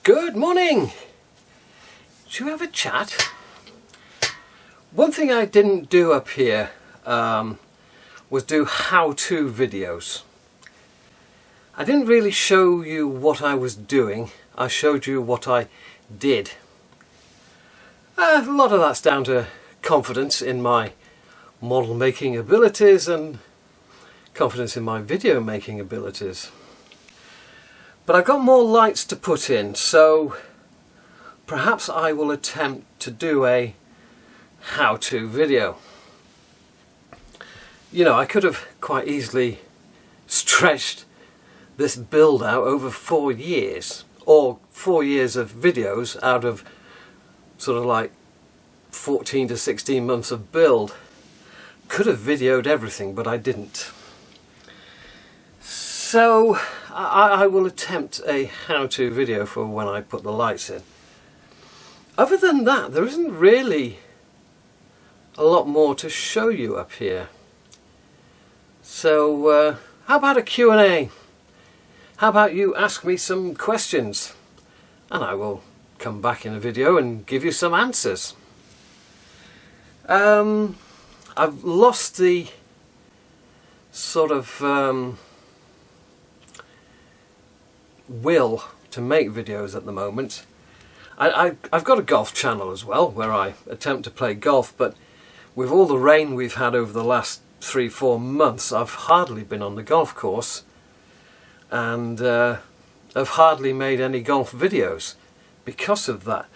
Good morning! Should we have a chat? One thing I didn't do up here was do how-to videos. I didn't really show you what I was doing, I showed you what I did. A lot of that's down to confidence in my model making abilities and confidence in my video making abilities. But I've got more lights to put in, so perhaps I will attempt to do a how-to video. You know, I could have quite easily stretched this build out over 4 years, or 4 years of videos out of sort of like 14 to 16 months of build. Could have videoed everything, but I didn't. So I will attempt a how-to video for when I put the lights in. Other than that, there isn't really a lot more to show you up here. So how about a Q&A? How about you ask me some questions and I will come back in a video and give you some answers. I've lost the sort of will to make videos at the moment. I've got a golf channel as well where I attempt to play golf, but with all the rain we've had over the last 3-4 months, I've hardly been on the golf course and I've hardly made any golf videos because of that.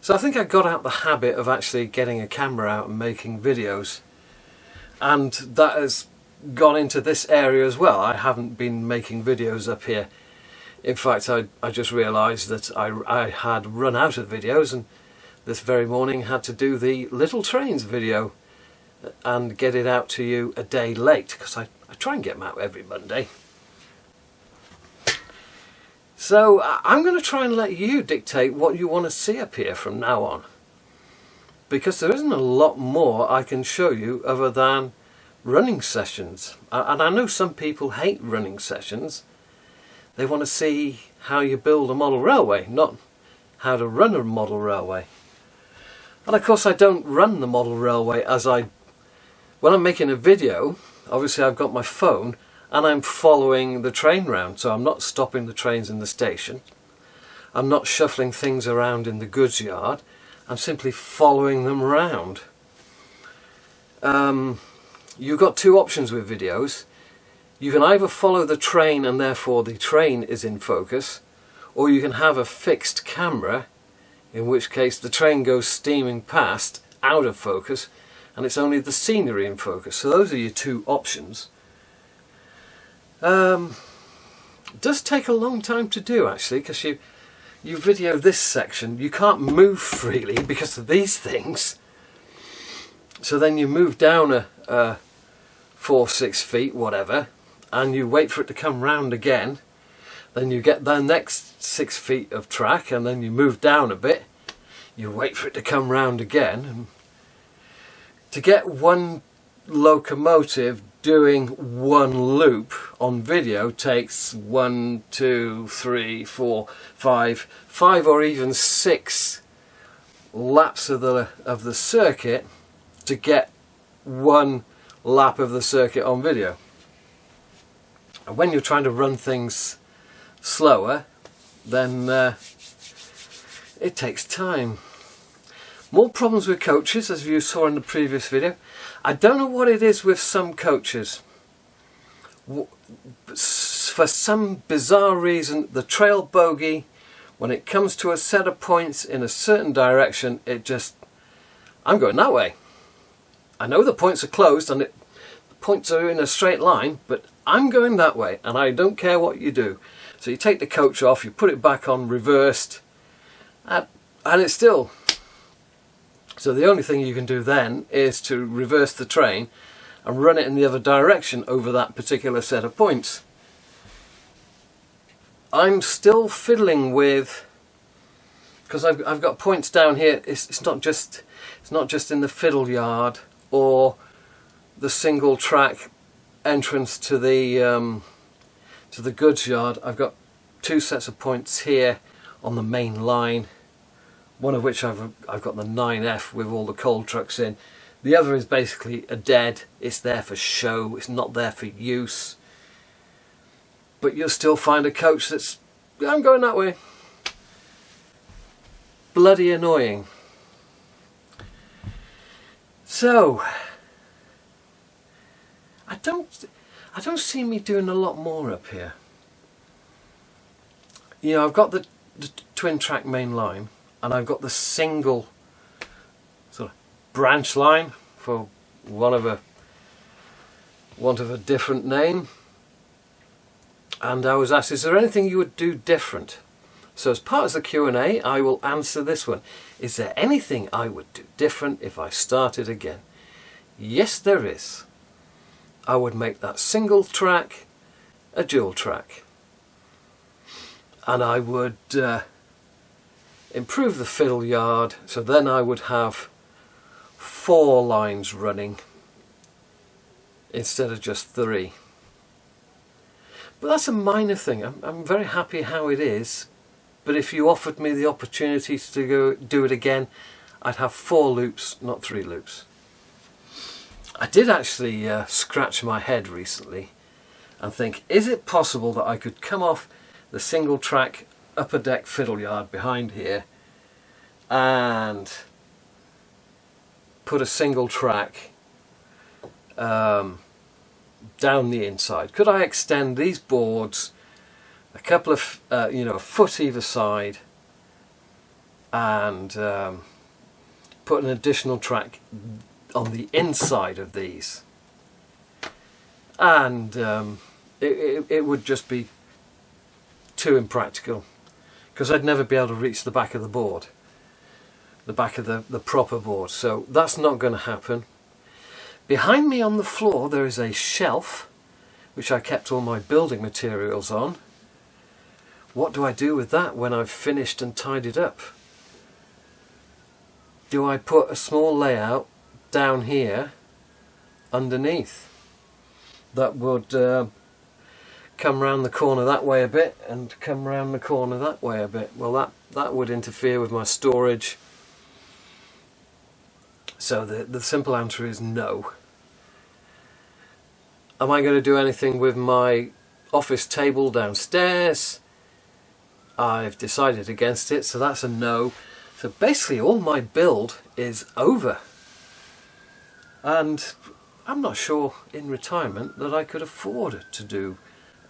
So I think I got out the habit of actually getting a camera out and making videos, and that has gone into this area as well. I haven't been making videos up here. In fact, I just realised that I had run out of videos, and this very morning had to do the Little Trains video and get it out to you a day late, because I try and get them out every Monday. So I'm going to try and let you dictate what you want to see up here from now on, because there isn't a lot more I can show you other than running sessions. And I know some people hate running sessions. They want to see how you build a model railway, not how to run a model railway. And of course I don't run the model railway when I'm making a video. Obviously I've got my phone and I'm following the train round, so I'm not stopping the trains in the station. I'm not shuffling things around in the goods yard. I'm simply following them around. You've got two options with videos. You can either follow the train and therefore the train is in focus, or you can have a fixed camera, in which case the train goes steaming past out of focus and it's only the scenery in focus. So those are your two options. It does take a long time to do actually, because you video this section, you can't move freely because of these things. So then you move down a 4-6 feet, whatever, and you wait for it to come round again. Then you get the next 6 feet of track, and then you move down a bit. You wait for it to come round again. And to get one locomotive doing one loop on video takes 1, 2, 3, 4, 5 or even 6 laps of the circuit to get one lap of the circuit on video. And when you're trying to run things slower, then it takes time. More problems with coaches, as you saw in the previous video. I don't know what it is with some coaches. For some bizarre reason, the trail bogey, when it comes to a set of points in a certain direction, I'm going that way. I know the points are closed and the points are in a straight line, but I'm going that way and I don't care what you do. So you take the coach off, you put it back on reversed, and it's still. So the only thing you can do then is to reverse the train and run it in the other direction over that particular set of points. I'm still fiddling with, because I've got points down here. It's not just in the fiddle yard or the single track entrance to the goods yard. I've got two sets of points here on the main line, one of which I've got the 9F with all the coal trucks in. The other is basically a dead, it's there for show, it's not there for use. But you'll still find a coach that's, I'm going that way. Bloody annoying. So, I don't see me doing a lot more up here. You know, I've got the twin track main line, and I've got the single sort of branch line, for want of a different name. And I was asked, is there anything you would do different? So as part of the Q&A, I will answer this one. Is there anything I would do different if I started again? Yes, there is. I would make that single track a dual track. And I would improve the fiddle yard, so then I would have 4 lines running instead of just 3. But that's a minor thing. I'm very happy how it is, but if you offered me the opportunity to go do it again, I'd have 4 loops, not 3 loops. I did actually scratch my head recently and think, is it possible that I could come off the single track upper deck fiddle yard behind here and put a single track down the inside? Could I extend these boards a couple of a foot either side and put an additional track on the inside of these, and it would just be too impractical, because I'd never be able to reach the back of the board, the back of the proper board. So that's not going to happen. Behind me on the floor there is a shelf which I kept all my building materials on. What do I do with that when I've finished and tidied up? Do I put a small layout down here underneath that would come round the corner that way a bit and come round the corner that way a bit? Well, that would interfere with my storage. So the simple answer is no. Am I going to do anything with my office table downstairs? I've decided against it, so that's a no. So basically all my build is over. And I'm not sure in retirement that I could afford to do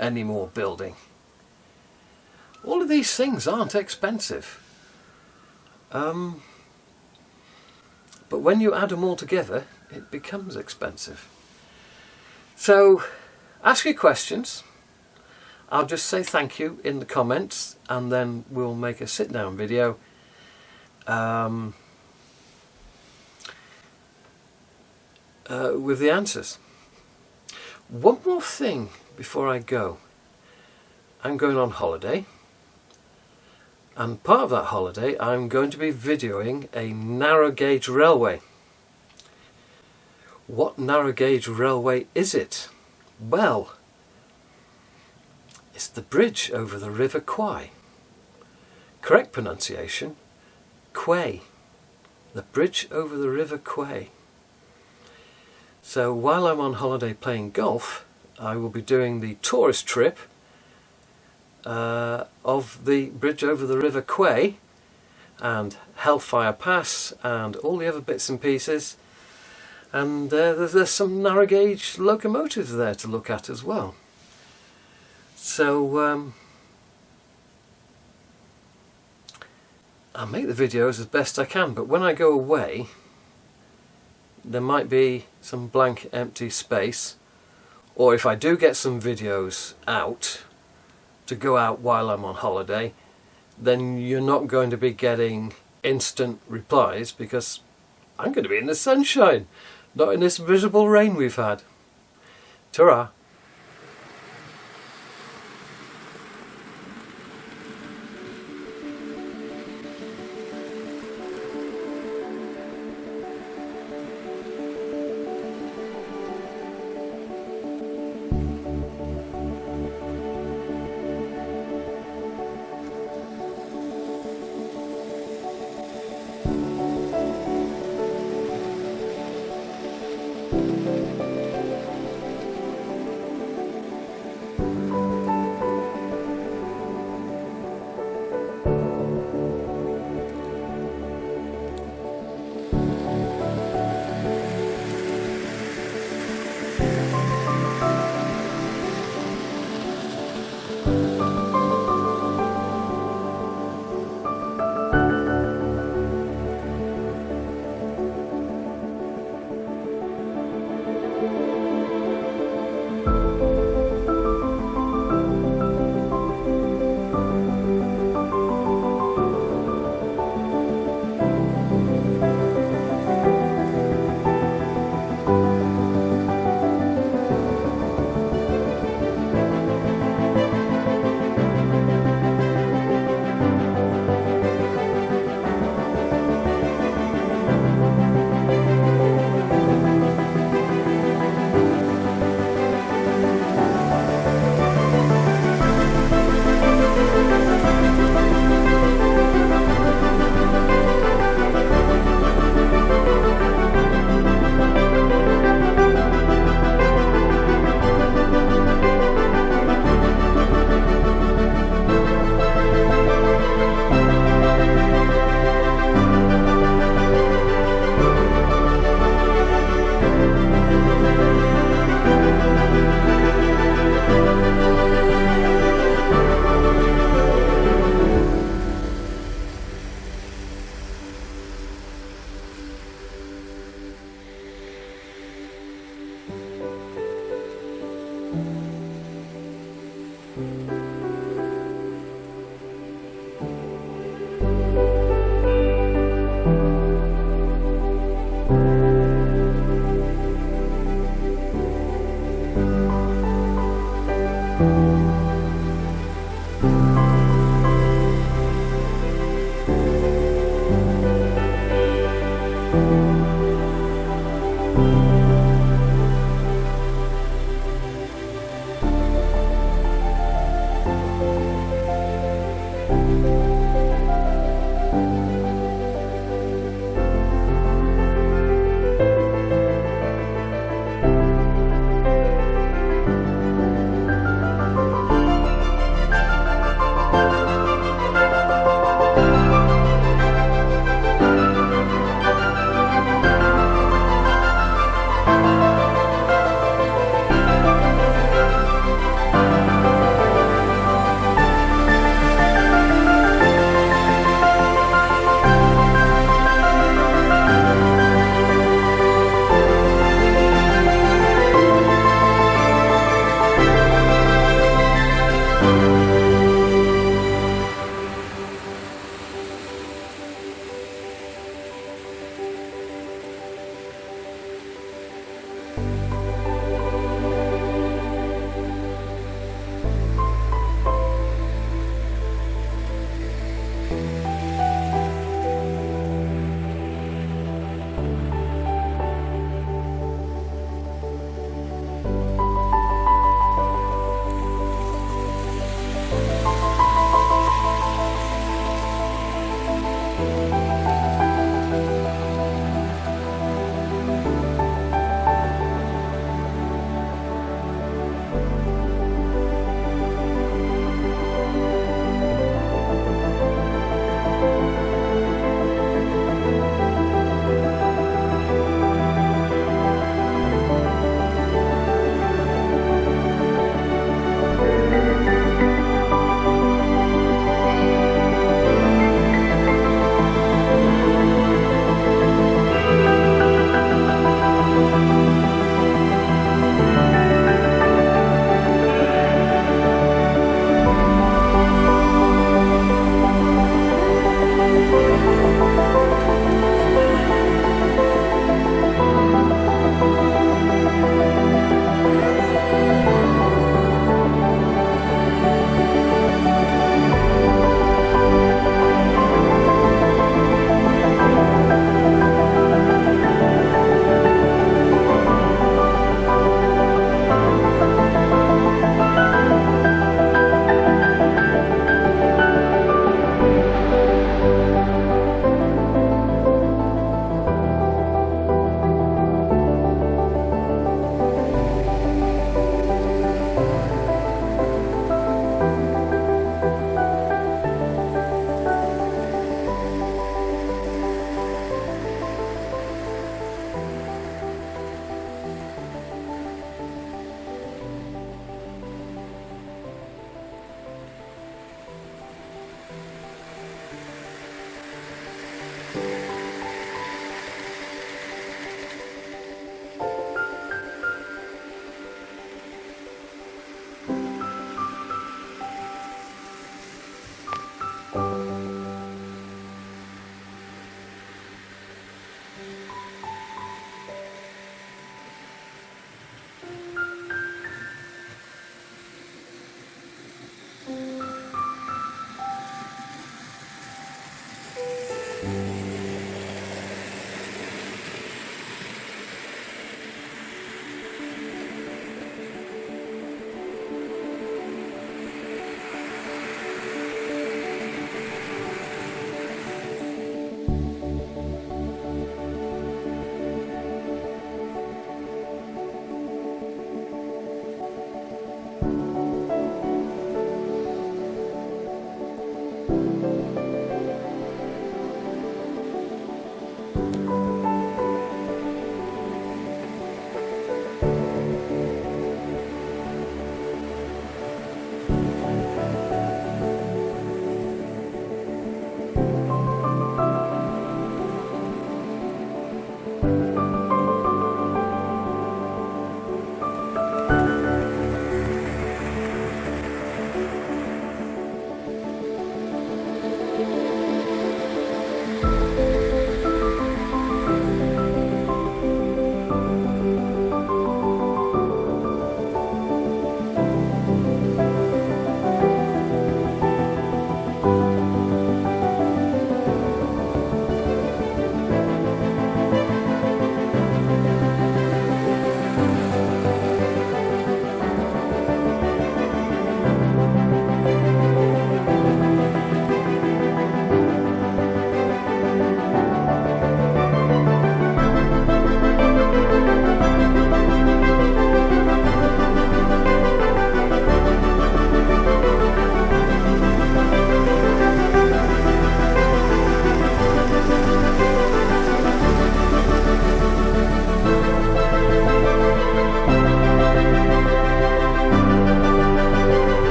any more building. All of these things aren't expensive. But when you add them all together, it becomes expensive. So ask your questions. I'll just say thank you in the comments, and then we'll make a sit-down video with the answers. One more thing before I go. I'm going on holiday, and part of that holiday I'm going to be videoing a narrow gauge railway. What narrow gauge railway is it? Well, it's the bridge over the River Kwai. Correct pronunciation, Kwai. The bridge over the River Kwai. So while I'm on holiday playing golf, I will be doing the tourist trip of the bridge over the River Kwai and Hellfire Pass and all the other bits and pieces. And there's some narrow gauge locomotives there to look at as well. So I'll make the videos as best I can, but when I go away there might be some blank empty space, or if I do get some videos out to go out while I'm on holiday, then you're not going to be getting instant replies, because I'm going to be in the sunshine, not in this miserable rain we've had. Ta-ra!